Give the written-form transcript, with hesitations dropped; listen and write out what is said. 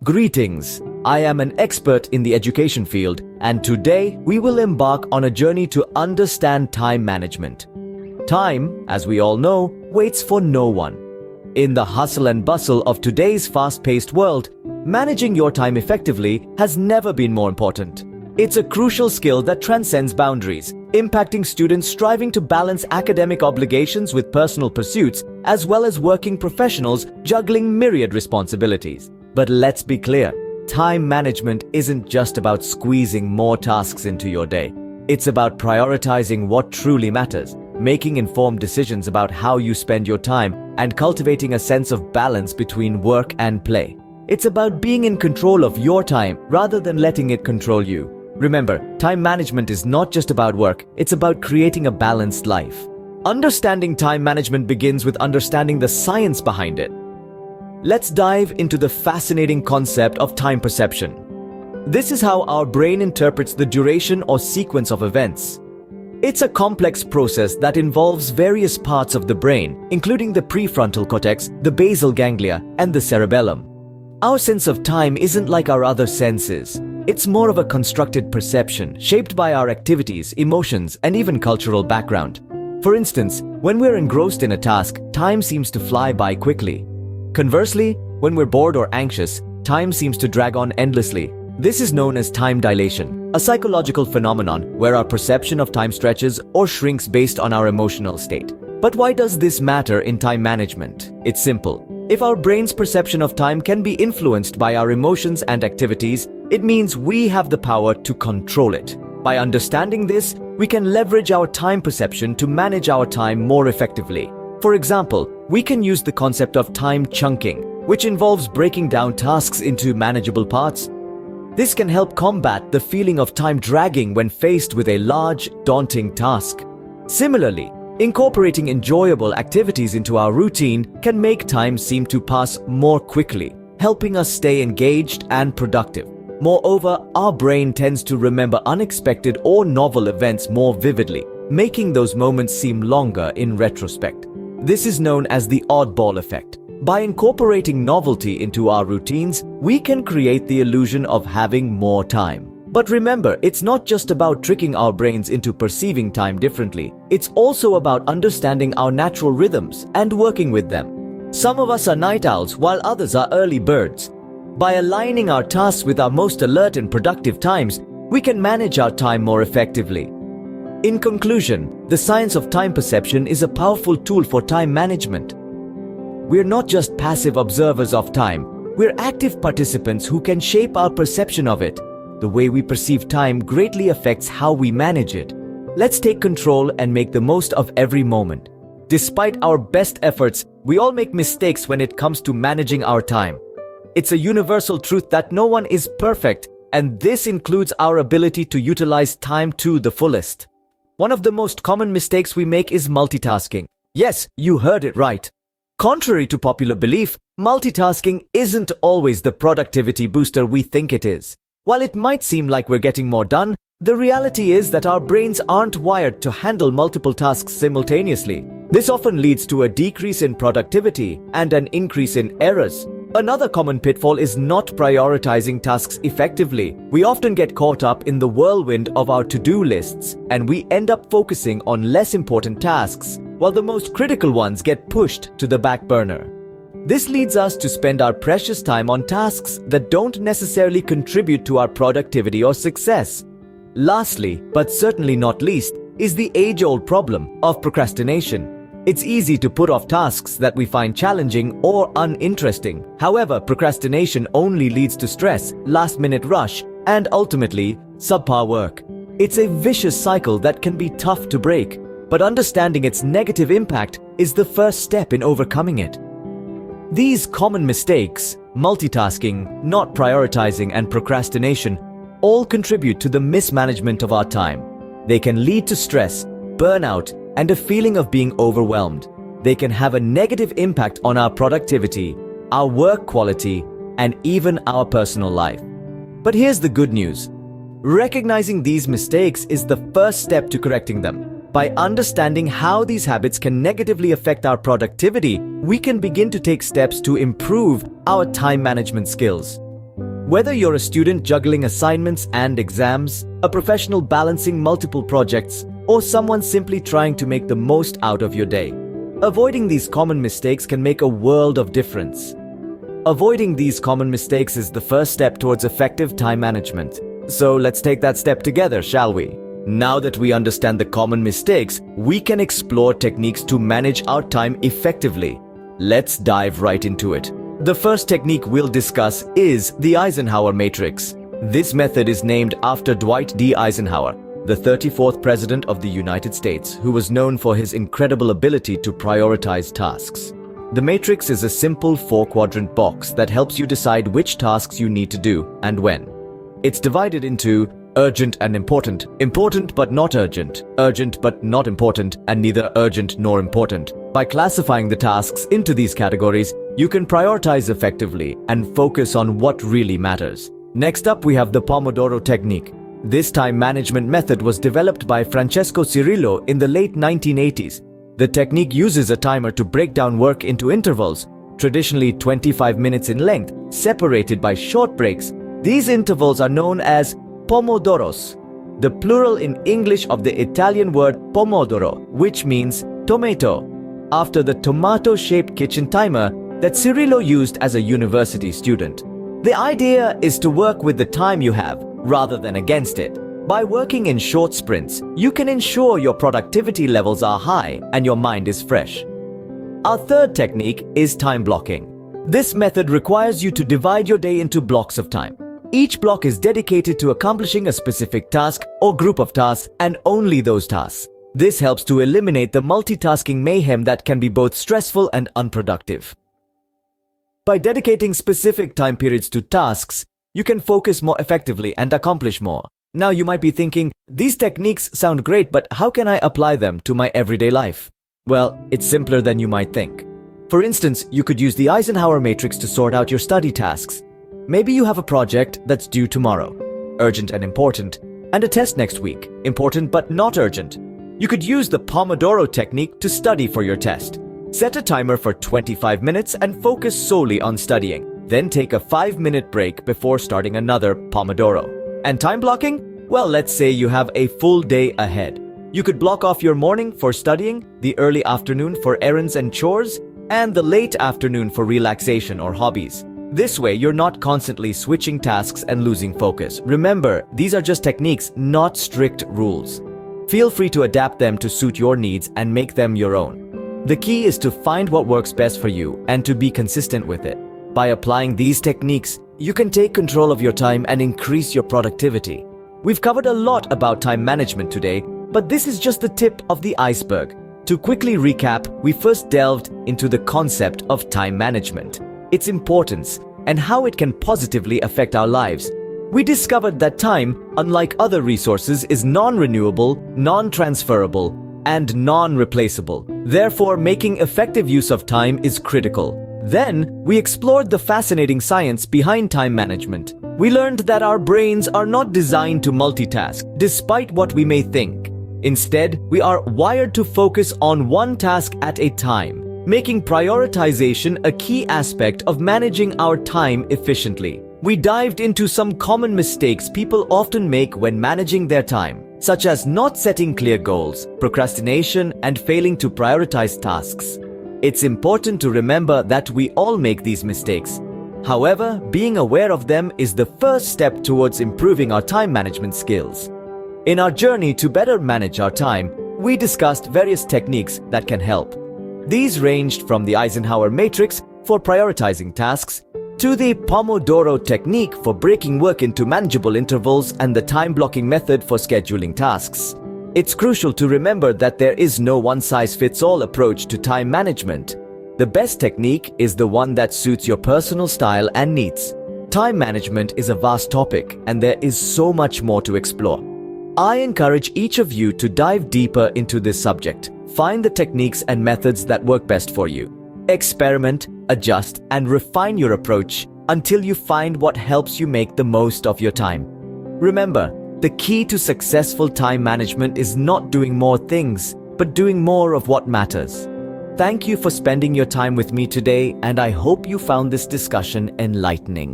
Greetings, I am an expert in the education field, and today we will embark on a journey to understand time management. Time, as we all know, waits for no one. In the hustle and bustle of today's fast-paced world, managing your time effectively has never been more important. It's a crucial skill that transcends boundaries, impacting students striving to balance academic obligations with personal pursuits, as well as working professionals juggling myriad responsibilities. But let's be clear, time management isn't just about squeezing more tasks into your day. It's about prioritizing what truly matters, making informed decisions about how you spend your time, and cultivating a sense of balance between work and play. It's about being in control of your time rather than letting it control you. Remember, time management is not just about work, it's about creating a balanced life. Understanding time management begins with understanding the science behind it. Let's dive into the fascinating concept of time perception. This is how our brain interprets the duration or sequence of events. It's a complex process that involves various parts of the brain, including the prefrontal cortex, the basal ganglia, and the cerebellum. Our sense of time isn't like our other senses. It's more of a constructed perception, shaped by our activities, emotions, and even cultural background. For instance, when we're engrossed in a task, time seems to fly by quickly. Conversely, when we're bored or anxious, time seems to drag on endlessly. This is known as time dilation, a psychological phenomenon where our perception of time stretches or shrinks based on our emotional state. But why does this matter in time management? It's simple. If our brain's perception of time can be influenced by our emotions and activities, it means we have the power to control it. By understanding this, we can leverage our time perception to manage our time more effectively. For example, we can use the concept of time chunking, which involves breaking down tasks into manageable parts. This can help combat the feeling of time dragging when faced with a large, daunting task. Similarly, incorporating enjoyable activities into our routine can make time seem to pass more quickly, helping us stay engaged and productive. Moreover, our brain tends to remember unexpected or novel events more vividly, making those moments seem longer in retrospect. This is known as the oddball effect. By incorporating novelty into our routines, we can create the illusion of having more time. But remember, it's not just about tricking our brains into perceiving time differently. It's also about understanding our natural rhythms and working with them. Some of us are night owls while others are early birds. By aligning our tasks with our most alert and productive times, we can manage our time more effectively. In conclusion, the science of time perception is a powerful tool for time management. We're not just passive observers of time, we're active participants who can shape our perception of it. The way we perceive time greatly affects how we manage it. Let's take control and make the most of every moment. Despite our best efforts, we all make mistakes when it comes to managing our time. It's a universal truth that no one is perfect, and this includes our ability to utilize time to the fullest. One of the most common mistakes we make is multitasking. Yes, you heard it right. Contrary to popular belief, multitasking isn't always the productivity booster we think it is. While it might seem like we're getting more done, the reality is that our brains aren't wired to handle multiple tasks simultaneously. This often leads to a decrease in productivity and an increase in errors. Another common pitfall is not prioritizing tasks effectively. We often get caught up in the whirlwind of our to-do lists, and we end up focusing on less important tasks, while the most critical ones get pushed to the back burner. This leads us to spend our precious time on tasks that don't necessarily contribute to our productivity or success. Lastly, but certainly not least, is the age-old problem of procrastination. It's easy to put off tasks that we find challenging or uninteresting. However, procrastination only leads to stress, last-minute rush, and ultimately, subpar work. It's a vicious cycle that can be tough to break, but understanding its negative impact is the first step in overcoming it. These common mistakes, multitasking, not prioritizing, and procrastination, all contribute to the mismanagement of our time. They can lead to stress, burnout, and a feeling of being overwhelmed. They can have a negative impact on our productivity, our work quality, and even our personal life. But here's the good news. Recognizing these mistakes is the first step to correcting them. By understanding how these habits can negatively affect our productivity, we can begin to take steps to improve our time management skills. Whether you're a student juggling assignments and exams, a professional balancing multiple projects, or someone simply trying to make the most out of your day, avoiding these common mistakes can make a world of difference. Avoiding these common mistakes is the first step towards effective time management. So let's take that step together, shall we? Now that we understand the common mistakes, we can explore techniques to manage our time effectively. Let's dive right into it. The first technique we'll discuss is the Eisenhower matrix. This method is named after Dwight D. Eisenhower, the 34th President of the United States, who was known for his incredible ability to prioritize tasks. The matrix is a simple 4-quadrant box that helps you decide which tasks you need to do and when. It's divided into urgent and important, important but not urgent, urgent but not important, and neither urgent nor important. By classifying the tasks into these categories, you can prioritize effectively and focus on what really matters. Next up, we have the Pomodoro technique. This time management method was developed by Francesco Cirillo in the late 1980s. The technique uses a timer to break down work into intervals, traditionally 25 minutes in length, separated by short breaks. These intervals are known as pomodoros, the plural in English of the Italian word pomodoro, which means tomato, after the tomato-shaped kitchen timer that Cirillo used as a university student. The idea is to work with the time you have, rather than against it. By working in short sprints, you can ensure your productivity levels are high and your mind is fresh. Our third technique is time blocking. This method requires you to divide your day into blocks of time. Each block is dedicated to accomplishing a specific task or group of tasks, and only those tasks. This helps to eliminate the multitasking mayhem that can be both stressful and unproductive. By dedicating specific time periods to tasks, you can focus more effectively and accomplish more. Now you might be thinking, these techniques sound great, but how can I apply them to my everyday life? Well, it's simpler than you might think. For instance, you could use the Eisenhower matrix to sort out your study tasks. Maybe you have a project that's due tomorrow, urgent and important, and a test next week, important but not urgent. You could use the Pomodoro technique to study for your test. Set a timer for 25 minutes and focus solely on studying. Then take a 5-minute break before starting another Pomodoro. And time blocking? Well, let's say you have a full day ahead. You could block off your morning for studying, the early afternoon for errands and chores, and the late afternoon for relaxation or hobbies. This way, you're not constantly switching tasks and losing focus. Remember, these are just techniques, not strict rules. Feel free to adapt them to suit your needs and make them your own. The key is to find what works best for you and to be consistent with it. By applying these techniques, you can take control of your time and increase your productivity. We've covered a lot about time management today, but this is just the tip of the iceberg. To quickly recap, we first delved into the concept of time management, its importance, and how it can positively affect our lives. We discovered that time, unlike other resources, is non-renewable, non-transferable, and non-replaceable. Therefore, making effective use of time is critical. Then, we explored the fascinating science behind time management. We learned that our brains are not designed to multitask, despite what we may think. Instead, we are wired to focus on one task at a time, making prioritization a key aspect of managing our time efficiently. We dived into some common mistakes people often make when managing their time, such as not setting clear goals, procrastination, and failing to prioritize tasks. It's important to remember that we all make these mistakes. However, being aware of them is the first step towards improving our time management skills. In our journey to better manage our time, we discussed various techniques that can help. These ranged from the Eisenhower matrix for prioritizing tasks, to the Pomodoro technique for breaking work into manageable intervals and the time-blocking method for scheduling tasks. It's crucial to remember that there is no one-size-fits-all approach to time management. The best technique is the one that suits your personal style and needs. Time management is a vast topic, and there is so much more to explore. I encourage each of you to dive deeper into this subject. Find the techniques and methods that work best for you. Experiment, adjust, and refine your approach until you find what helps you make the most of your time. Remember, the key to successful time management is not doing more things, but doing more of what matters. Thank you for spending your time with me today, and I hope you found this discussion enlightening.